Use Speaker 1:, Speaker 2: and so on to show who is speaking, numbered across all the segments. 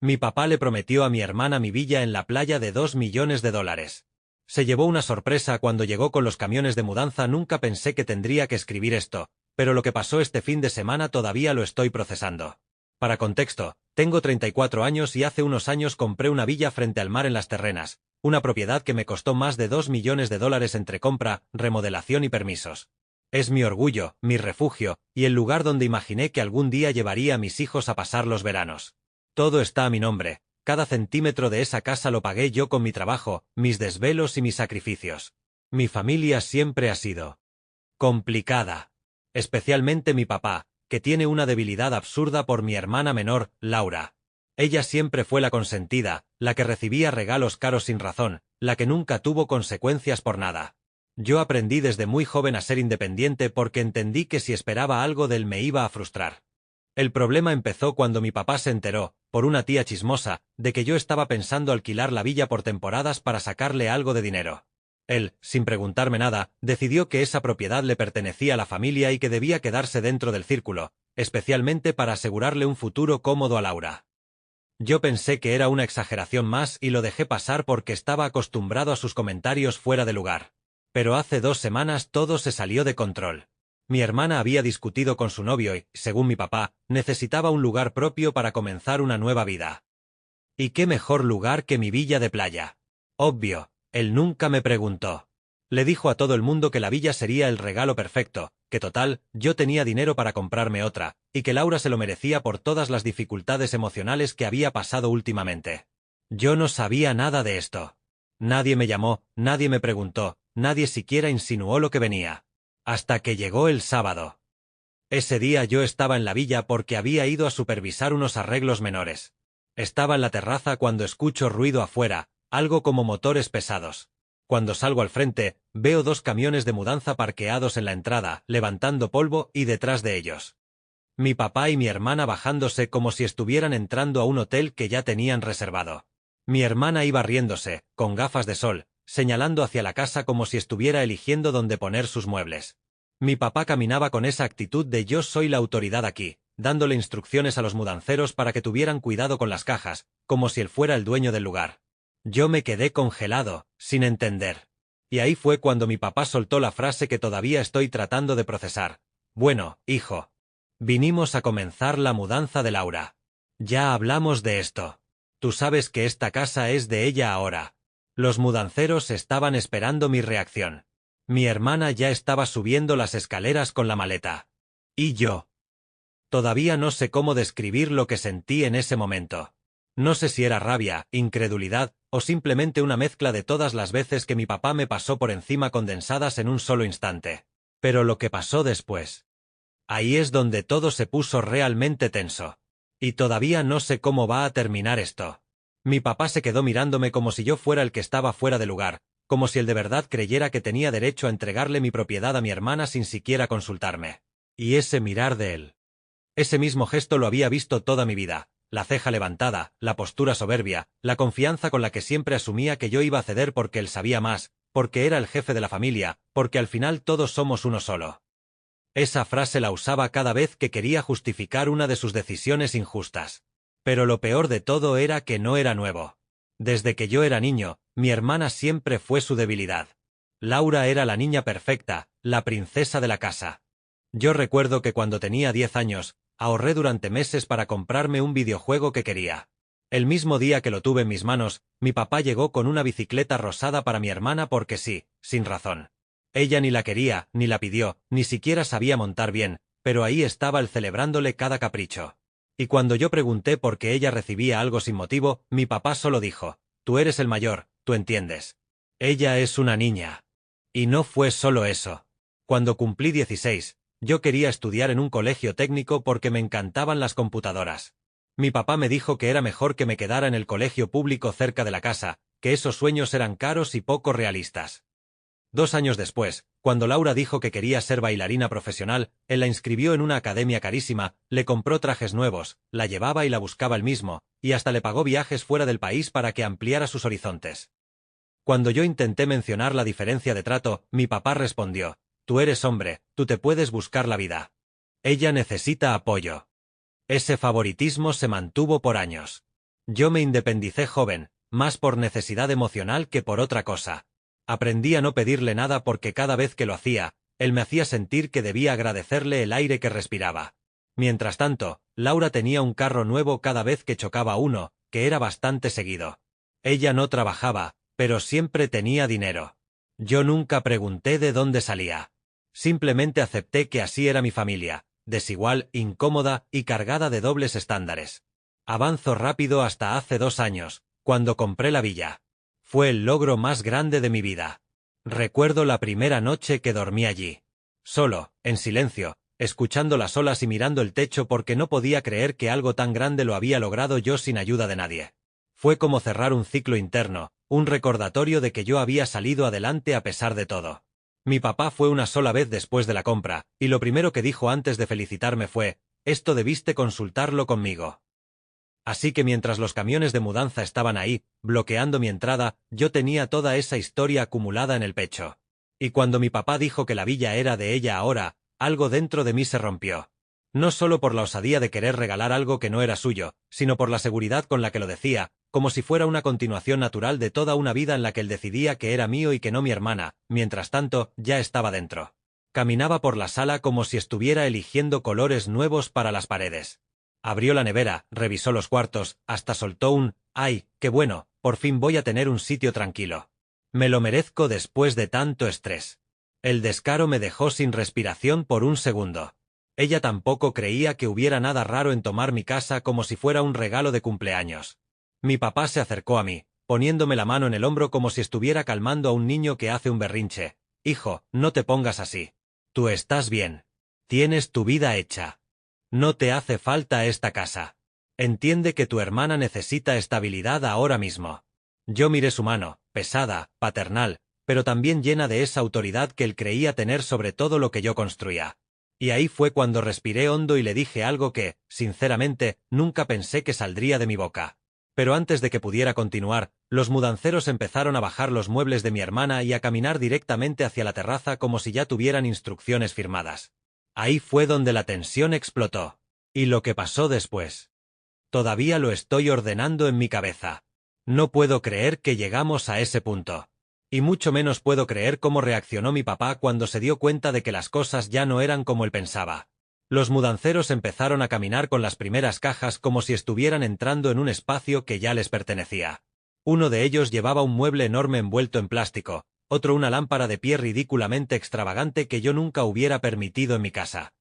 Speaker 1: Mi papá le prometió a mi hermana mi villa en la playa de $2 millones. Se llevó una sorpresa cuando llegó con los camiones de mudanza. Nunca pensé que tendría que escribir esto, pero lo que pasó este fin de semana todavía lo estoy procesando. Para contexto, tengo 34 años y hace unos años compré una villa frente al mar en Las Terrenas, una propiedad que me costó más de $2 millones entre compra, remodelación y permisos. Es mi orgullo, mi refugio, y el lugar donde imaginé que algún día llevaría a mis hijos a pasar los veranos. Todo está a mi nombre, cada centímetro de esa casa lo pagué yo con mi trabajo, mis desvelos y mis sacrificios. Mi familia siempre ha sido complicada. Especialmente mi papá, que tiene una debilidad absurda por mi hermana menor, Laura. Ella siempre fue la consentida, la que recibía regalos caros sin razón, la que nunca tuvo consecuencias por nada. Yo aprendí desde muy joven a ser independiente porque entendí que si esperaba algo de él me iba a frustrar. El problema empezó cuando mi papá se enteró, por una tía chismosa, de que yo estaba pensando alquilar la villa por temporadas para sacarle algo de dinero. Él, sin preguntarme nada, decidió que esa propiedad le pertenecía a la familia y que debía quedarse dentro del círculo, especialmente para asegurarle un futuro cómodo a Laura. Yo pensé que era una exageración más y lo dejé pasar porque estaba acostumbrado a sus comentarios fuera de lugar. Pero hace 2 semanas todo se salió de control. Mi hermana había discutido con su novio y, según mi papá, necesitaba un lugar propio para comenzar una nueva vida. ¿Y qué mejor lugar que mi villa de playa? Obvio, él nunca me preguntó. Le dijo a todo el mundo que la villa sería el regalo perfecto, que total, yo tenía dinero para comprarme otra, y que Laura se lo merecía por todas las dificultades emocionales que había pasado últimamente. Yo no sabía nada de esto. Nadie me llamó, nadie me preguntó, nadie siquiera insinuó lo que venía. Hasta que llegó el sábado. Ese día yo estaba en la villa porque había ido a supervisar unos arreglos menores. Estaba en la terraza cuando escucho ruido afuera, algo como motores pesados. Cuando salgo al frente, veo 2 camiones de mudanza parqueados en la entrada, levantando polvo y detrás de ellos mi papá y mi hermana bajándose como si estuvieran entrando a un hotel que ya tenían reservado. Mi hermana iba riéndose, con gafas de sol, señalando hacia la casa como si estuviera eligiendo dónde poner sus muebles. Mi papá caminaba con esa actitud de yo soy la autoridad aquí, dándole instrucciones a los mudanceros para que tuvieran cuidado con las cajas, como si él fuera el dueño del lugar. Yo me quedé congelado, sin entender. Y ahí fue cuando mi papá soltó la frase que todavía estoy tratando de procesar. Bueno, hijo. Vinimos a comenzar la mudanza de Laura. Ya hablamos de esto. Tú sabes que esta casa es de ella ahora. Los mudanceros estaban esperando mi reacción. Mi hermana ya estaba subiendo las escaleras con la maleta. Y yo. Todavía no sé cómo describir lo que sentí en ese momento. No sé si era rabia, incredulidad, o simplemente una mezcla de todas las veces que mi papá me pasó por encima condensadas en un solo instante. Pero lo que pasó después. Ahí es donde todo se puso realmente tenso. Y todavía no sé cómo va a terminar esto. Mi papá se quedó mirándome como si yo fuera el que estaba fuera de lugar, como si él de verdad creyera que tenía derecho a entregarle mi propiedad a mi hermana sin siquiera consultarme. Y ese mirar de él. Ese mismo gesto lo había visto toda mi vida, la ceja levantada, la postura soberbia, la confianza con la que siempre asumía que yo iba a ceder porque él sabía más, porque era el jefe de la familia, porque al final todos somos uno solo. Esa frase la usaba cada vez que quería justificar una de sus decisiones injustas. Pero lo peor de todo era que no era nuevo. Desde que yo era niño, mi hermana siempre fue su debilidad. Laura era la niña perfecta, la princesa de la casa. Yo recuerdo que cuando tenía 10 años, ahorré durante meses para comprarme un videojuego que quería. El mismo día que lo tuve en mis manos, mi papá llegó con una bicicleta rosada para mi hermana porque sí, sin razón. Ella ni la quería, ni la pidió, ni siquiera sabía montar bien, pero ahí estaba él celebrándole cada capricho. Y cuando yo pregunté por qué ella recibía algo sin motivo, mi papá solo dijo, tú eres el mayor, tú entiendes. Ella es una niña. Y no fue solo eso. Cuando cumplí 16, yo quería estudiar en un colegio técnico porque me encantaban las computadoras. Mi papá me dijo que era mejor que me quedara en el colegio público cerca de la casa, que esos sueños eran caros y poco realistas. 2 años después, cuando Laura dijo que quería ser bailarina profesional, él la inscribió en una academia carísima, le compró trajes nuevos, la llevaba y la buscaba él mismo, y hasta le pagó viajes fuera del país para que ampliara sus horizontes. Cuando yo intenté mencionar la diferencia de trato, mi papá respondió, tú eres hombre, tú te puedes buscar la vida. Ella necesita apoyo. Ese favoritismo se mantuvo por años. Yo me independicé joven, más por necesidad emocional que por otra cosa. Aprendí a no pedirle nada porque cada vez que lo hacía, él me hacía sentir que debía agradecerle el aire que respiraba. Mientras tanto, Laura tenía un carro nuevo cada vez que chocaba uno, que era bastante seguido. Ella no trabajaba, pero siempre tenía dinero. Yo nunca pregunté de dónde salía. Simplemente acepté que así era mi familia, desigual, incómoda y cargada de dobles estándares. Avanzo rápido hasta hace 2 años, cuando compré la villa. Fue el logro más grande de mi vida. Recuerdo la primera noche que dormí allí. Solo, en silencio, escuchando las olas y mirando el techo porque no podía creer que algo tan grande lo había logrado yo sin ayuda de nadie. Fue como cerrar un ciclo interno, un recordatorio de que yo había salido adelante a pesar de todo. Mi papá fue una sola vez después de la compra, y lo primero que dijo antes de felicitarme fue: «Esto debiste consultarlo conmigo». Así que mientras los camiones de mudanza estaban ahí, bloqueando mi entrada, yo tenía toda esa historia acumulada en el pecho. Y cuando mi papá dijo que la villa era de ella ahora, algo dentro de mí se rompió. No solo por la osadía de querer regalar algo que no era suyo, sino por la seguridad con la que lo decía, como si fuera una continuación natural de toda una vida en la que él decidía que era mío y que no mi hermana. Mientras tanto, ya estaba dentro. Caminaba por la sala como si estuviera eligiendo colores nuevos para las paredes. Abrió la nevera, revisó los cuartos, hasta soltó un «¡Ay, qué bueno! Por fin voy a tener un sitio tranquilo. Me lo merezco después de tanto estrés». El descaro me dejó sin respiración por un segundo. Ella tampoco creía que hubiera nada raro en tomar mi casa como si fuera un regalo de cumpleaños. Mi papá se acercó a mí, poniéndome la mano en el hombro como si estuviera calmando a un niño que hace un berrinche. «Hijo, no te pongas así. Tú estás bien. Tienes tu vida hecha. No te hace falta esta casa. Entiende que tu hermana necesita estabilidad ahora mismo». Yo miré su mano, pesada, paternal, pero también llena de esa autoridad que él creía tener sobre todo lo que yo construía. Y ahí fue cuando respiré hondo y le dije algo que, sinceramente, nunca pensé que saldría de mi boca. Pero antes de que pudiera continuar, los mudanceros empezaron a bajar los muebles de mi hermana y a caminar directamente hacia la terraza como si ya tuvieran instrucciones firmadas. Ahí fue donde la tensión explotó. Y lo que pasó después. Todavía lo estoy ordenando en mi cabeza. No puedo creer que llegamos a ese punto. Y mucho menos puedo creer cómo reaccionó mi papá cuando se dio cuenta de que las cosas ya no eran como él pensaba. Los mudanceros empezaron a caminar con las primeras cajas como si estuvieran entrando en un espacio que ya les pertenecía. Uno de ellos llevaba un mueble enorme envuelto en plástico, otro una lámpara de pie ridículamente extravagante que yo nunca hubiera permitido en mi casa.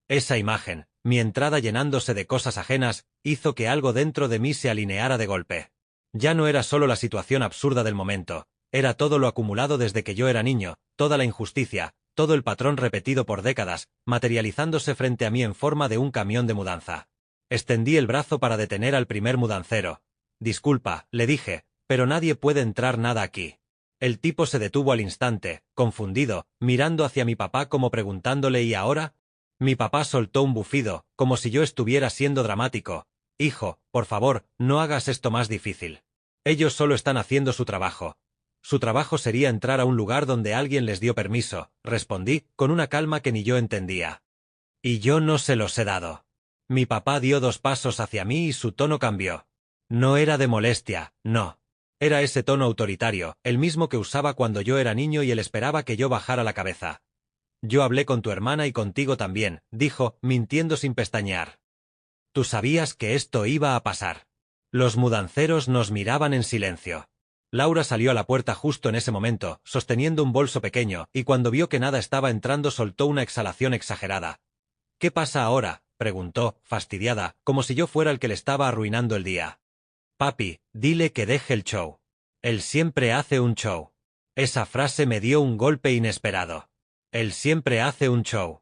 Speaker 1: Esa imagen, mi entrada llenándose de cosas ajenas, hizo que algo dentro de mí se alineara de golpe. Ya no era solo la situación absurda del momento, era todo lo acumulado desde que yo era niño, toda la injusticia, todo el patrón repetido por décadas, materializándose frente a mí en forma de un camión de mudanza. Extendí el brazo para detener al primer mudancero. «Disculpa», le dije, «pero nadie puede entrar nada aquí». El tipo se detuvo al instante, confundido, mirando hacia mi papá como preguntándole «¿Y ahora?». Mi papá soltó un bufido, como si yo estuviera siendo dramático. «Hijo, por favor, no hagas esto más difícil. Ellos solo están haciendo su trabajo. Su trabajo sería entrar a un lugar donde alguien les dio permiso», respondí, con una calma que ni yo entendía. «Y yo no se los he dado». Mi papá dio 2 pasos hacia mí y su tono cambió. No era de molestia, no. Era ese tono autoritario, el mismo que usaba cuando yo era niño y él esperaba que yo bajara la cabeza. «Yo hablé con tu hermana y contigo también», dijo, mintiendo sin pestañear. «Tú sabías que esto iba a pasar». Los mudanceros nos miraban en silencio. Laura salió a la puerta justo en ese momento, sosteniendo un bolso pequeño, y cuando vio que nada estaba entrando soltó una exhalación exagerada. «¿Qué pasa ahora?», preguntó, fastidiada, como si yo fuera el que le estaba arruinando el día. «Papi, dile que deje el show. Él siempre hace un show». Esa frase me dio un golpe inesperado. Él siempre hace un show.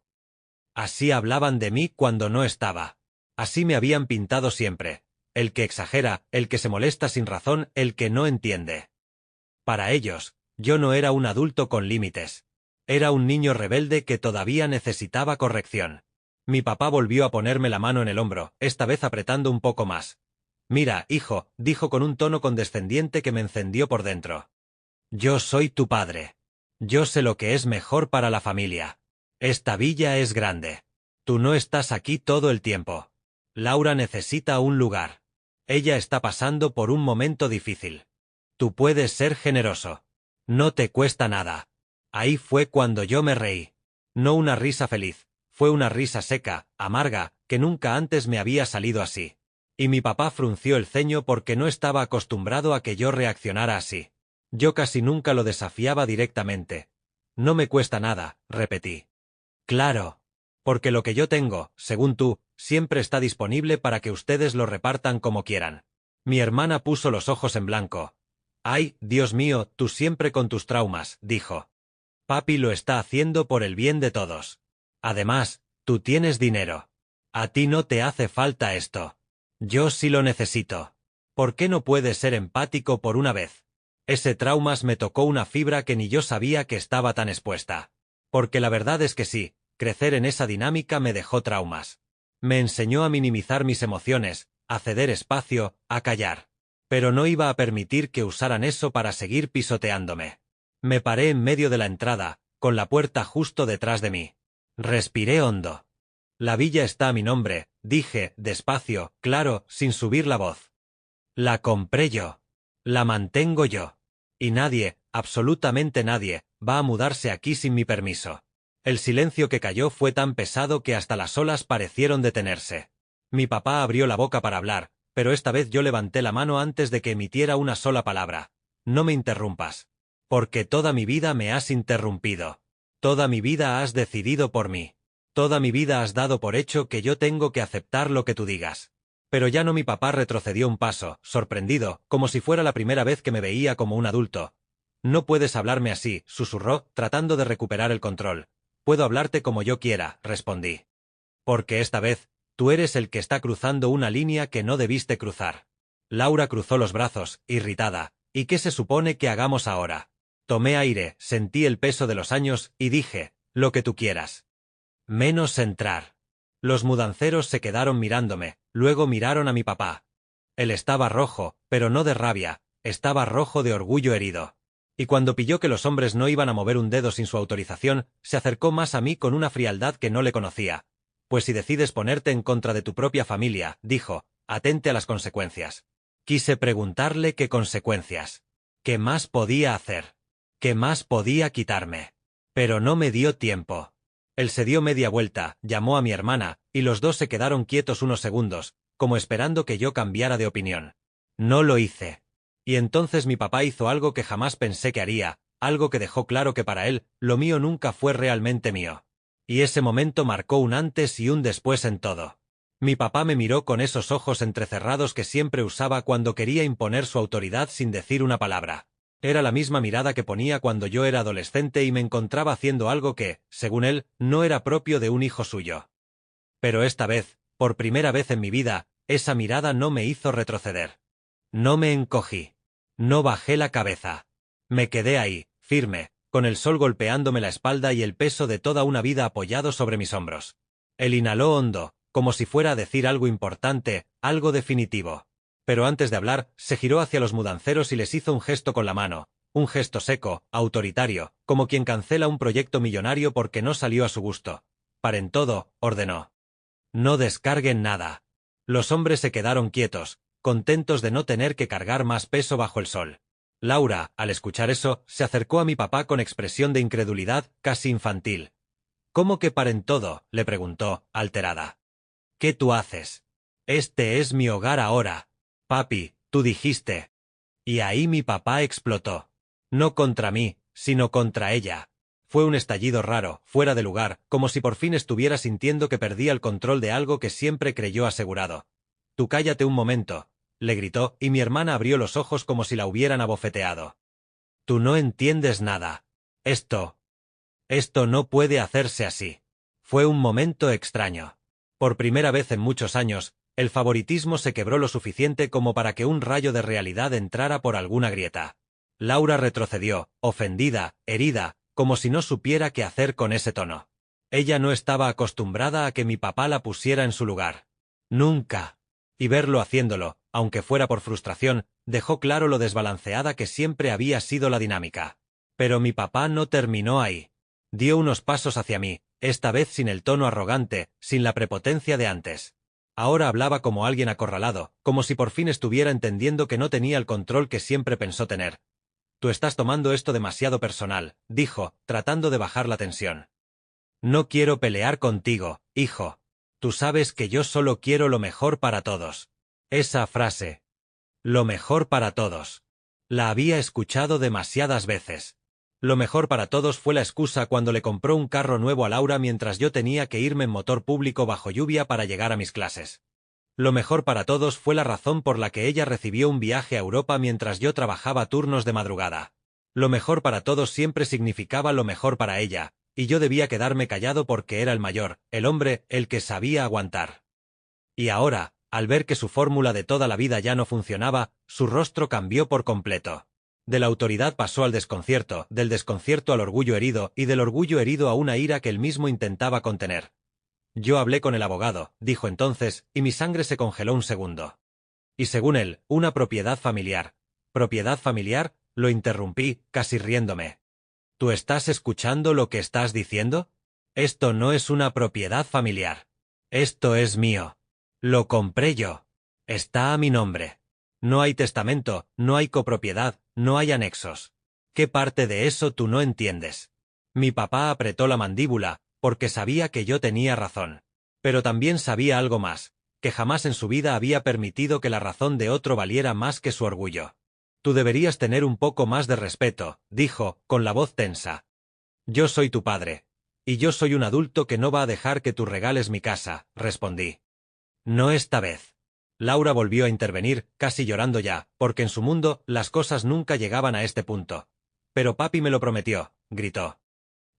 Speaker 1: Así hablaban de mí cuando no estaba. Así me habían pintado siempre. El que exagera, el que se molesta sin razón, el que no entiende. Para ellos, yo no era un adulto con límites. Era un niño rebelde que todavía necesitaba corrección. Mi papá volvió a ponerme la mano en el hombro, esta vez apretando un poco más. «Mira, hijo», dijo con un tono condescendiente que me encendió por dentro. «Yo soy tu padre. Yo sé lo que es mejor para la familia. Esta villa es grande. Tú no estás aquí todo el tiempo. Laura necesita un lugar. Ella está pasando por un momento difícil. Tú puedes ser generoso. No te cuesta nada. Ahí fue cuando yo me reí. No una risa feliz, fue una risa seca, amarga, que nunca antes me había salido así. Y mi papá frunció el ceño porque no estaba acostumbrado a que yo reaccionara así. Yo casi nunca lo desafiaba directamente. No me cuesta nada, repetí. Claro. Porque lo que yo tengo, según tú, siempre está disponible para que ustedes lo repartan como quieran. Mi hermana puso los ojos en blanco. Ay, Dios mío, tú siempre con tus traumas, dijo. Papi lo está haciendo por el bien de todos. Además, tú tienes dinero. A ti no te hace falta esto. Yo sí lo necesito. ¿Por qué no puedes ser empático por una vez? Ese traumas me tocó una fibra que ni yo sabía que estaba tan expuesta. Porque la verdad es que sí, crecer en esa dinámica me dejó traumas. Me enseñó a minimizar mis emociones, a ceder espacio, a callar. Pero no iba a permitir que usaran eso para seguir pisoteándome. Me paré en medio de la entrada, con la puerta justo detrás de mí. Respiré hondo. La villa está a mi nombre, dije, despacio, claro, sin subir la voz. La compré yo. La mantengo yo. Y nadie, absolutamente nadie, va a mudarse aquí sin mi permiso. El silencio que cayó fue tan pesado que hasta las olas parecieron detenerse. Mi papá abrió la boca para hablar, pero esta vez yo levanté la mano antes de que emitiera una sola palabra. No me interrumpas. Porque toda mi vida me has interrumpido. Toda mi vida has decidido por mí. Toda mi vida has dado por hecho que yo tengo que aceptar lo que tú digas. Pero ya no. Mi papá retrocedió un paso, sorprendido, como si fuera la primera vez que me veía como un adulto. No puedes hablarme así, susurró, tratando de recuperar el control. Puedo hablarte como yo quiera, respondí. Porque esta vez, tú eres el que está cruzando una línea que no debiste cruzar. Laura cruzó los brazos, irritada. ¿Y qué se supone que hagamos ahora? Tomé aire, sentí el peso de los años, y dije, lo que tú quieras. Menos entrar. Los mudanceros se quedaron mirándome, luego miraron a mi papá. Él estaba rojo, pero no de rabia, estaba rojo de orgullo herido. Y cuando pilló que los hombres no iban a mover un dedo sin su autorización, se acercó más a mí con una frialdad que no le conocía. Pues si decides ponerte en contra de tu propia familia, dijo, atente a las consecuencias. Quise preguntarle qué consecuencias. ¿Qué más podía hacer? ¿Qué más podía quitarme? Pero no me dio tiempo. Él se dio media vuelta, llamó a mi hermana, y los dos se quedaron quietos unos segundos, como esperando que yo cambiara de opinión. No lo hice. Y entonces mi papá hizo algo que jamás pensé que haría, algo que dejó claro que para él, lo mío nunca fue realmente mío. Y ese momento marcó un antes y un después en todo. Mi papá me miró con esos ojos entrecerrados que siempre usaba cuando quería imponer su autoridad sin decir una palabra. Era la misma mirada que ponía cuando yo era adolescente y me encontraba haciendo algo que, según él, no era propio de un hijo suyo. Pero esta vez, por primera vez en mi vida, esa mirada no me hizo retroceder. No me encogí. No bajé la cabeza. Me quedé ahí, firme, con el sol golpeándome la espalda y el peso de toda una vida apoyado sobre mis hombros. Él inhaló hondo, como si fuera a decir algo importante, algo definitivo. Pero antes de hablar, se giró hacia los mudanceros y les hizo un gesto con la mano, un gesto seco, autoritario, como quien cancela un proyecto millonario porque no salió a su gusto. Paren todo, ordenó. No descarguen nada. Los hombres se quedaron quietos, contentos de no tener que cargar más peso bajo el sol. Laura, al escuchar eso, se acercó a mi papá con expresión de incredulidad, casi infantil. ¿Cómo que paren todo?, le preguntó, alterada. ¿Qué tú haces? Este es mi hogar ahora. Papi, tú dijiste. Y ahí mi papá explotó. No contra mí, sino contra ella. Fue un estallido raro, fuera de lugar, como si por fin estuviera sintiendo que perdía el control de algo que siempre creyó asegurado. Tú cállate un momento, le gritó, y mi hermana abrió los ojos como si la hubieran abofeteado. Tú no entiendes nada. Esto no puede hacerse así. Fue un momento extraño. Por primera vez en muchos años, el favoritismo se quebró lo suficiente como para que un rayo de realidad entrara por alguna grieta. Laura retrocedió, ofendida, herida, como si no supiera qué hacer con ese tono. Ella no estaba acostumbrada a que mi papá la pusiera en su lugar. Nunca. Y verlo haciéndolo, aunque fuera por frustración, dejó claro lo desbalanceada que siempre había sido la dinámica. Pero mi papá no terminó ahí. Dio unos pasos hacia mí, esta vez sin el tono arrogante, sin la prepotencia de antes. Ahora hablaba como alguien acorralado, como si por fin estuviera entendiendo que no tenía el control que siempre pensó tener. Tú estás tomando esto demasiado personal, dijo, tratando de bajar la tensión. No quiero pelear contigo, hijo. Tú sabes que yo solo quiero lo mejor para todos. Esa frase. Lo mejor para todos. La había escuchado demasiadas veces. Lo mejor para todos fue la excusa cuando le compró un carro nuevo a Laura mientras yo tenía que irme en motor público bajo lluvia para llegar a mis clases. Lo mejor para todos fue la razón por la que ella recibió un viaje a Europa mientras yo trabajaba turnos de madrugada. Lo mejor para todos siempre significaba lo mejor para ella, y yo debía quedarme callado porque era el mayor, el hombre, el que sabía aguantar. Y ahora, al ver que su fórmula de toda la vida ya no funcionaba, su rostro cambió por completo. De la autoridad pasó al desconcierto, del desconcierto al orgullo herido, y del orgullo herido a una ira que él mismo intentaba contener. Yo hablé con el abogado, dijo entonces, y mi sangre se congeló un segundo. Y según él, una propiedad familiar. ¿Propiedad familiar? Lo interrumpí, casi riéndome. ¿Tú estás escuchando lo que estás diciendo? Esto no es una propiedad familiar. Esto es mío. Lo compré yo. Está a mi nombre. No hay testamento, no hay copropiedad, no hay anexos. ¿Qué parte de eso tú no entiendes? Mi papá apretó la mandíbula, porque sabía que yo tenía razón. Pero también sabía algo más, que jamás en su vida había permitido que la razón de otro valiera más que su orgullo. Tú deberías tener un poco más de respeto, dijo, con la voz tensa. Yo soy tu padre. Y yo soy un adulto que no va a dejar que tú regales mi casa, respondí. No esta vez. Laura volvió a intervenir, casi llorando ya, porque en su mundo las cosas nunca llegaban a este punto. Pero papi me lo prometió, gritó.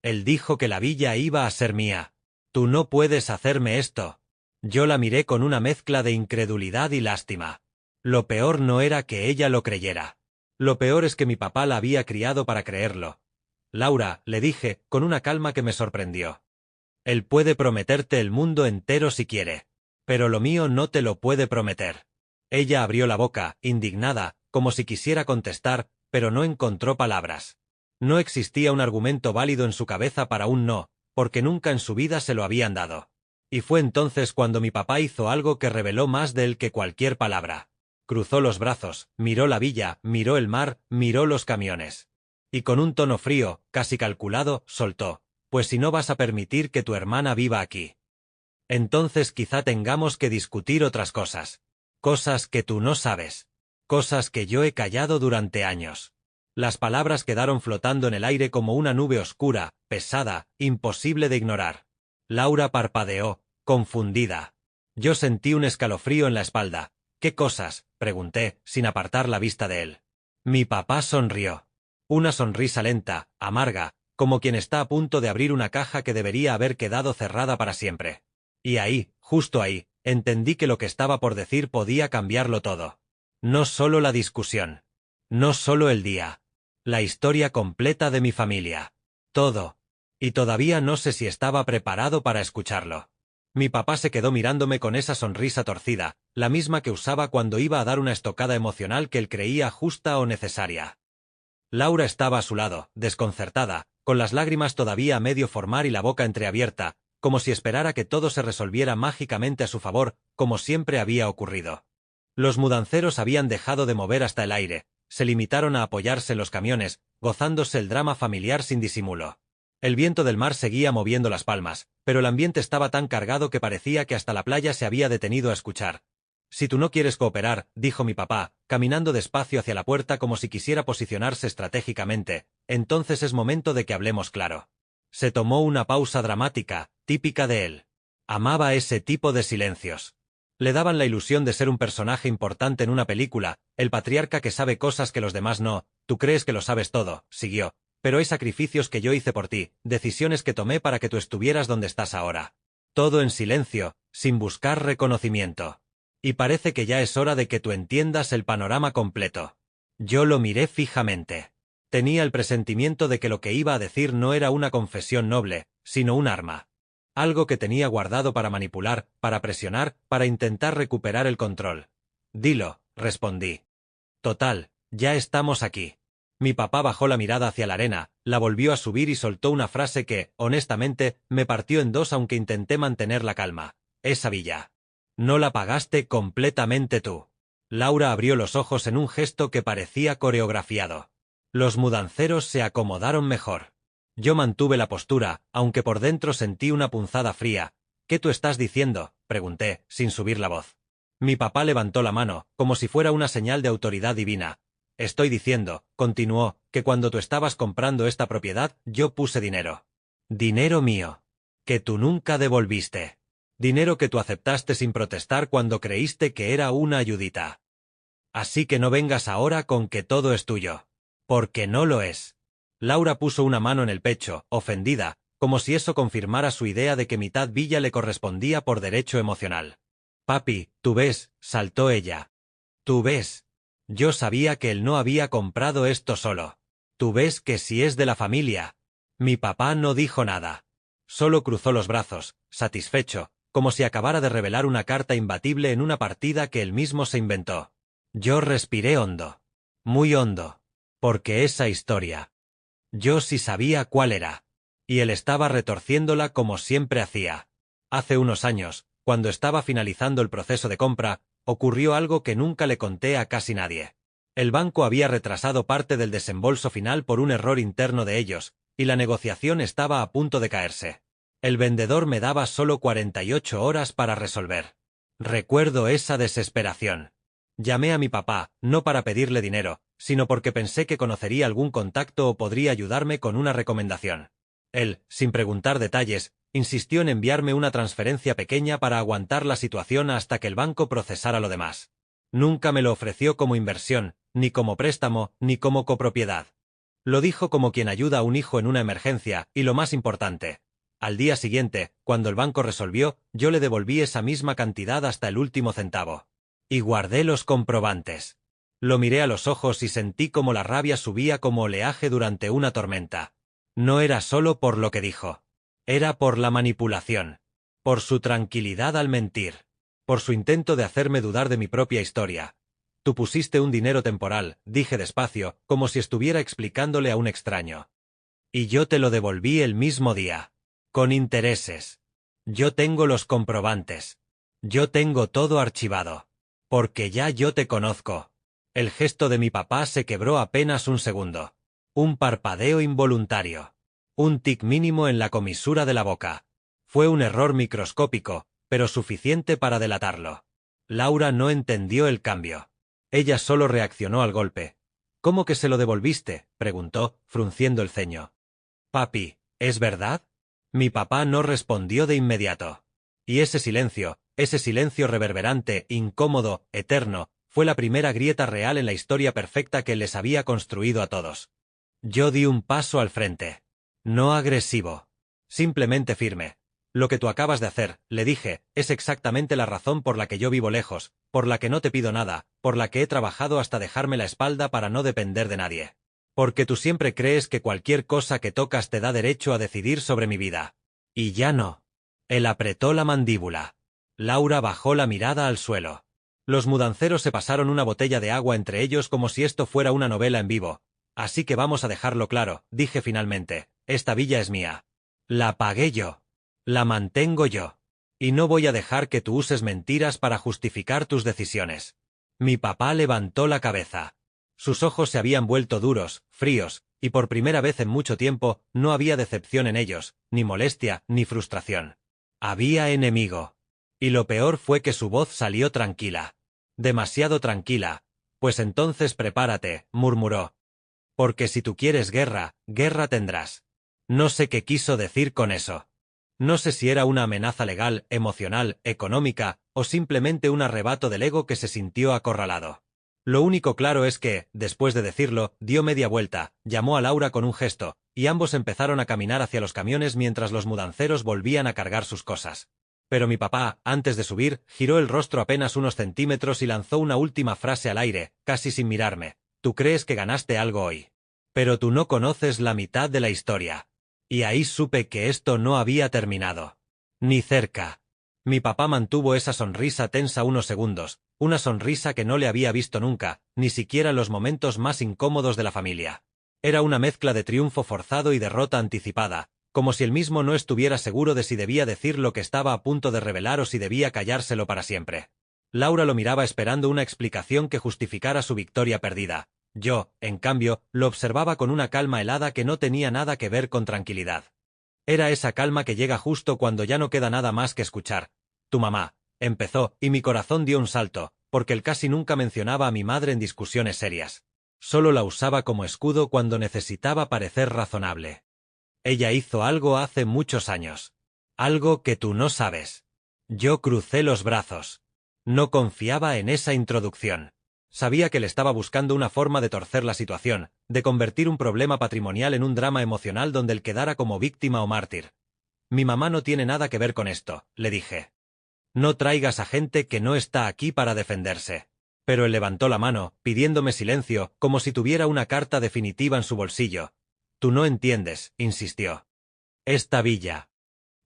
Speaker 1: Él dijo que la villa iba a ser mía. Tú no puedes hacerme esto. Yo la miré con una mezcla de incredulidad y lástima. Lo peor no era que ella lo creyera. Lo peor es que mi papá la había criado para creerlo. Laura, le dije, con una calma que me sorprendió. Él puede prometerte el mundo entero si quiere. Pero lo mío no te lo puede prometer. Ella abrió la boca, indignada, como si quisiera contestar, pero no encontró palabras. No existía un argumento válido en su cabeza para un no, porque nunca en su vida se lo habían dado. Y fue entonces cuando mi papá hizo algo que reveló más de él que cualquier palabra. Cruzó los brazos, miró la villa, miró el mar, miró los camiones. Y con un tono frío, casi calculado, soltó: pues si no vas a permitir que tu hermana viva aquí, entonces quizá tengamos que discutir otras cosas. Cosas que tú no sabes. Cosas que yo he callado durante años. Las palabras quedaron flotando en el aire como una nube oscura, pesada, imposible de ignorar. Laura parpadeó, confundida. Yo sentí un escalofrío en la espalda. ¿Qué cosas?, pregunté, sin apartar la vista de él. Mi papá sonrió. Una sonrisa lenta, amarga, como quien está a punto de abrir una caja que debería haber quedado cerrada para siempre. Y ahí, justo ahí, entendí que lo que estaba por decir podía cambiarlo todo. No solo la discusión. No solo el día. La historia completa de mi familia. Todo. Y todavía no sé si estaba preparado para escucharlo. Mi papá se quedó mirándome con esa sonrisa torcida, la misma que usaba cuando iba a dar una estocada emocional que él creía justa o necesaria. Laura estaba a su lado, desconcertada, con las lágrimas todavía a medio formar y la boca entreabierta, como si esperara que todo se resolviera mágicamente a su favor, como siempre había ocurrido. Los mudanceros habían dejado de mover hasta el aire, se limitaron a apoyarse en los camiones, gozándose el drama familiar sin disimulo. El viento del mar seguía moviendo las palmas, pero el ambiente estaba tan cargado que parecía que hasta la playa se había detenido a escuchar. Si tú no quieres cooperar, dijo mi papá, caminando despacio hacia la puerta como si quisiera posicionarse estratégicamente, entonces es momento de que hablemos claro. Se tomó una pausa dramática, típica de él. Amaba ese tipo de silencios. Le daban la ilusión de ser un personaje importante en una película, el patriarca que sabe cosas que los demás no. Tú crees que lo sabes todo, siguió. Pero hay sacrificios que yo hice por ti, decisiones que tomé para que tú estuvieras donde estás ahora. Todo en silencio, sin buscar reconocimiento. Y parece que ya es hora de que tú entiendas el panorama completo. Yo lo miré fijamente. Tenía el presentimiento de que lo que iba a decir no era una confesión noble, sino un arma. Algo que tenía guardado para manipular, para presionar, para intentar recuperar el control. Dilo, respondí. Total, ya estamos aquí. Mi papá bajó la mirada hacia la arena, la volvió a subir y soltó una frase que, honestamente, me partió en dos aunque intenté mantener la calma. Esa villa. No la pagaste completamente tú. Laura abrió los ojos en un gesto que parecía coreografiado. Los mudanceros se acomodaron mejor. Yo mantuve la postura, aunque por dentro sentí una punzada fría. ¿Qué tú estás diciendo?, pregunté, sin subir la voz. Mi papá levantó la mano, como si fuera una señal de autoridad divina. Estoy diciendo, continuó, que cuando tú estabas comprando esta propiedad, yo puse dinero. Dinero mío. Que tú nunca devolviste. Dinero que tú aceptaste sin protestar cuando creíste que era una ayudita. Así que no vengas ahora con que todo es tuyo. Porque no lo es. Laura puso una mano en el pecho, ofendida, como si eso confirmara su idea de que mitad villa le correspondía por derecho emocional. Papi, tú ves, saltó ella. Tú ves. Yo sabía que él no había comprado esto solo. Tú ves que si es de la familia. Mi papá no dijo nada. Solo cruzó los brazos, satisfecho, como si acabara de revelar una carta imbatible en una partida que él mismo se inventó. Yo respiré hondo. Muy hondo. Porque esa historia. Yo sí sabía cuál era. Y él estaba retorciéndola como siempre hacía. Hace unos años, cuando estaba finalizando el proceso de compra, ocurrió algo que nunca le conté a casi nadie. El banco había retrasado parte del desembolso final por un error interno de ellos, y la negociación estaba a punto de caerse. El vendedor me daba solo 48 horas para resolver. Recuerdo esa desesperación. Llamé a mi papá, no para pedirle dinero, sino porque pensé que conocería algún contacto o podría ayudarme con una recomendación. Él, sin preguntar detalles, insistió en enviarme una transferencia pequeña para aguantar la situación hasta que el banco procesara lo demás. Nunca me lo ofreció como inversión, ni como préstamo, ni como copropiedad. Lo dijo como quien ayuda a un hijo en una emergencia, y lo más importante. Al día siguiente, cuando el banco resolvió, yo le devolví esa misma cantidad hasta el último centavo. Y guardé los comprobantes. Lo miré a los ojos y sentí como la rabia subía como oleaje durante una tormenta. No era solo por lo que dijo. Era por la manipulación. Por su tranquilidad al mentir. Por su intento de hacerme dudar de mi propia historia. Tú pusiste un dinero temporal, dije despacio, como si estuviera explicándole a un extraño. Y yo te lo devolví el mismo día. Con intereses. Yo tengo los comprobantes. Yo tengo todo archivado. Porque ya yo te conozco. El gesto de mi papá se quebró apenas un segundo. Un parpadeo involuntario. Un tic mínimo en la comisura de la boca. Fue un error microscópico, pero suficiente para delatarlo. Laura no entendió el cambio. Ella solo reaccionó al golpe. ¿Cómo que se lo devolviste?, preguntó, frunciendo el ceño. Papi, ¿es verdad? Mi papá no respondió de inmediato. Y ese silencio reverberante, incómodo, eterno, fue la primera grieta real en la historia perfecta que les había construido a todos. Yo di un paso al frente. No agresivo. Simplemente firme. Lo que tú acabas de hacer, le dije, es exactamente la razón por la que yo vivo lejos, por la que no te pido nada, por la que he trabajado hasta dejarme la espalda para no depender de nadie. Porque tú siempre crees que cualquier cosa que tocas te da derecho a decidir sobre mi vida. Y ya no. Él apretó la mandíbula. Laura bajó la mirada al suelo. Los mudanceros se pasaron una botella de agua entre ellos como si esto fuera una novela en vivo. Así que vamos a dejarlo claro, dije finalmente, esta villa es mía. La pagué yo. La mantengo yo. Y no voy a dejar que tú uses mentiras para justificar tus decisiones. Mi papá levantó la cabeza. Sus ojos se habían vuelto duros, fríos, y por primera vez en mucho tiempo no había decepción en ellos, ni molestia, ni frustración. Había enemigo. Y lo peor fue que su voz salió tranquila. Demasiado tranquila. Pues entonces prepárate, murmuró. Porque si tú quieres guerra, guerra tendrás. No sé qué quiso decir con eso. No sé si era una amenaza legal, emocional, económica, o simplemente un arrebato del ego que se sintió acorralado. Lo único claro es que, después de decirlo, dio media vuelta, llamó a Laura con un gesto, y ambos empezaron a caminar hacia los camiones mientras los mudanceros volvían a cargar sus cosas. Pero mi papá, antes de subir, giró el rostro apenas unos centímetros y lanzó una última frase al aire, casi sin mirarme. Tú crees que ganaste algo hoy. Pero tú no conoces la mitad de la historia. Y ahí supe que esto no había terminado. Ni cerca. Mi papá mantuvo esa sonrisa tensa unos segundos, una sonrisa que no le había visto nunca, ni siquiera en los momentos más incómodos de la familia. Era una mezcla de triunfo forzado y derrota anticipada, como si él mismo no estuviera seguro de si debía decir lo que estaba a punto de revelar o si debía callárselo para siempre. Laura lo miraba esperando una explicación que justificara su victoria perdida. Yo, en cambio, lo observaba con una calma helada que no tenía nada que ver con tranquilidad. Era esa calma que llega justo cuando ya no queda nada más que escuchar. Tu mamá, empezó, y mi corazón dio un salto, porque él casi nunca mencionaba a mi madre en discusiones serias. Solo la usaba como escudo cuando necesitaba parecer razonable. Ella hizo algo hace muchos años. Algo que tú no sabes. Yo crucé los brazos. No confiaba en esa introducción. Sabía que le estaba buscando una forma de torcer la situación, de convertir un problema patrimonial en un drama emocional donde él quedara como víctima o mártir. Mi mamá no tiene nada que ver con esto, le dije. No traigas a gente que no está aquí para defenderse. Pero él levantó la mano, pidiéndome silencio, como si tuviera una carta definitiva en su bolsillo. Tú no entiendes, insistió. Esta villa.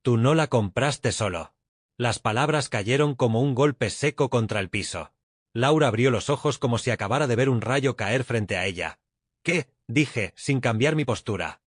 Speaker 1: Tú no la compraste solo. Las palabras cayeron como un golpe seco contra el piso. Laura abrió los ojos como si acabara de ver un rayo caer frente a ella. ¿Qué? Dije, sin cambiar mi postura.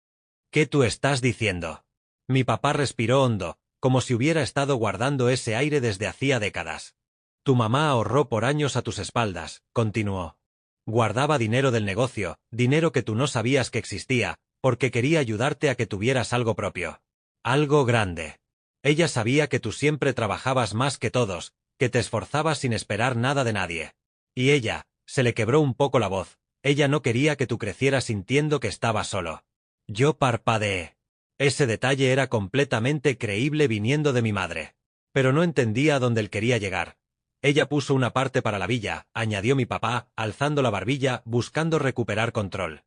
Speaker 1: ¿Qué tú estás diciendo? Mi papá respiró hondo, como si hubiera estado guardando ese aire desde hacía décadas. Tu mamá ahorró por años a tus espaldas, continuó. Guardaba dinero del negocio, dinero que tú no sabías que existía, porque quería ayudarte a que tuvieras algo propio. Algo grande. Ella sabía que tú siempre trabajabas más que todos, que te esforzabas sin esperar nada de nadie. Y ella, se le quebró un poco la voz, ella no quería que tú crecieras sintiendo que estabas solo. Yo parpadeé. Ese detalle era completamente creíble viniendo de mi madre. Pero no entendía a dónde él quería llegar. Ella puso una parte para la villa, añadió mi papá, alzando la barbilla, buscando recuperar control.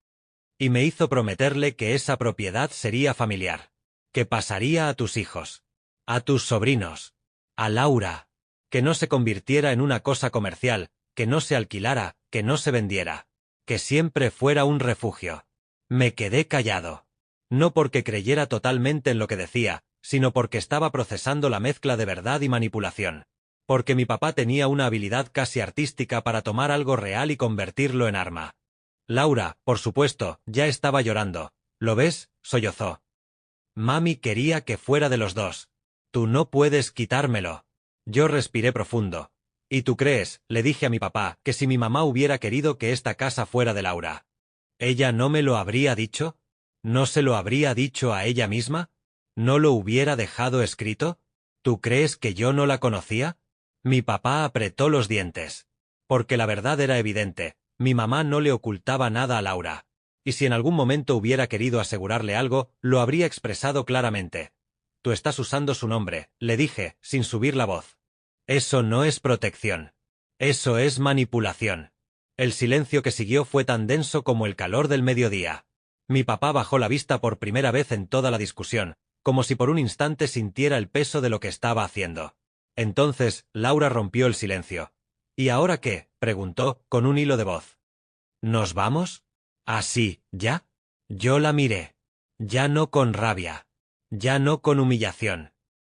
Speaker 1: Y me hizo prometerle que esa propiedad sería familiar. Que pasaría a tus hijos. A tus sobrinos. A Laura. Que no se convirtiera en una cosa comercial, que no se alquilara, que no se vendiera. Que siempre fuera un refugio. Me quedé callado. No porque creyera totalmente en lo que decía, sino porque estaba procesando la mezcla de verdad y manipulación. Porque mi papá tenía una habilidad casi artística para tomar algo real y convertirlo en arma. Laura, por supuesto, ya estaba llorando. ¿Lo ves? Sollozó. Mami quería que fuera de los dos. Tú no puedes quitármelo. Yo respiré profundo. ¿Y tú crees, le dije a mi papá, que si mi mamá hubiera querido que esta casa fuera de Laura, ella no me lo habría dicho? ¿No se lo habría dicho a ella misma? ¿No lo hubiera dejado escrito? ¿Tú crees que yo no la conocía? Mi papá apretó los dientes. Porque la verdad era evidente, mi mamá no le ocultaba nada a Laura. Y si en algún momento hubiera querido asegurarle algo, lo habría expresado claramente. Tú estás usando su nombre, le dije, sin subir la voz. Eso no es protección. Eso es manipulación. El silencio que siguió fue tan denso como el calor del mediodía. Mi papá bajó la vista por primera vez en toda la discusión, como si por un instante sintiera el peso de lo que estaba haciendo. Entonces, Laura rompió el silencio. ¿Y ahora qué?, preguntó, con un hilo de voz. ¿Nos vamos? ¿Así, ya? Yo la miré. Ya no con rabia. Ya no con humillación.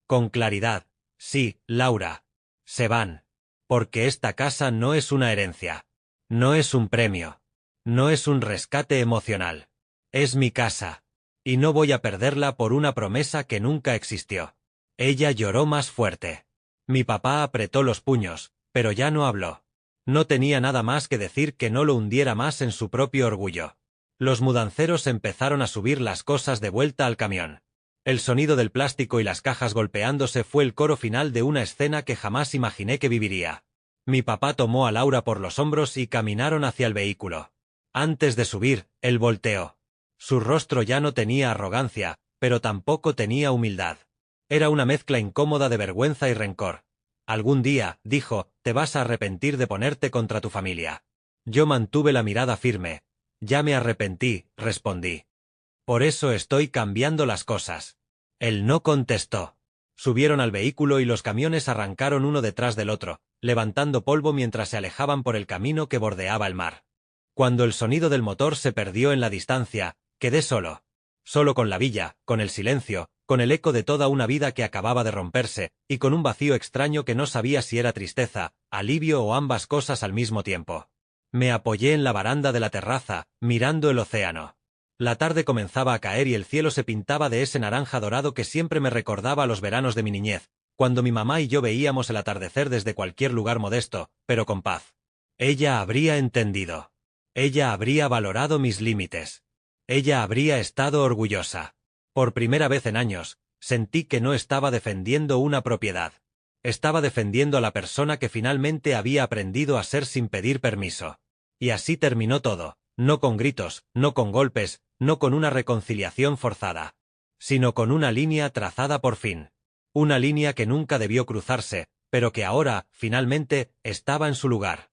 Speaker 1: Con claridad. Sí, Laura. Se van. Porque esta casa no es una herencia. No es un premio. No es un rescate emocional. Es mi casa. Y no voy a perderla por una promesa que nunca existió. Ella lloró más fuerte. Mi papá apretó los puños, pero ya no habló. No tenía nada más que decir que no lo hundiera más en su propio orgullo. Los mudanceros empezaron a subir las cosas de vuelta al camión. El sonido del plástico y las cajas golpeándose fue el coro final de una escena que jamás imaginé que viviría. Mi papá tomó a Laura por los hombros y caminaron hacia el vehículo. Antes de subir, él volteó. Su rostro ya no tenía arrogancia, pero tampoco tenía humildad. Era una mezcla incómoda de vergüenza y rencor. Algún día, dijo, te vas a arrepentir de ponerte contra tu familia. Yo mantuve la mirada firme. Ya me arrepentí, respondí. Por eso estoy cambiando las cosas. Él no contestó. Subieron al vehículo y los camiones arrancaron uno detrás del otro, levantando polvo mientras se alejaban por el camino que bordeaba el mar. Cuando el sonido del motor se perdió en la distancia, quedé solo. Solo con la villa, con el silencio, con el eco de toda una vida que acababa de romperse, y con un vacío extraño que no sabía si era tristeza, alivio o ambas cosas al mismo tiempo. Me apoyé en la baranda de la terraza, mirando el océano. La tarde comenzaba a caer y el cielo se pintaba de ese naranja dorado que siempre me recordaba a los veranos de mi niñez, cuando mi mamá y yo veíamos el atardecer desde cualquier lugar modesto, pero con paz. Ella habría entendido. Ella habría valorado mis límites. Ella habría estado orgullosa. Por primera vez en años, sentí que no estaba defendiendo una propiedad. Estaba defendiendo a la persona que finalmente había aprendido a ser sin pedir permiso. Y así terminó todo, no con gritos, no con golpes, no con una reconciliación forzada, sino con una línea trazada por fin. Una línea que nunca debió cruzarse, pero que ahora, finalmente, estaba en su lugar.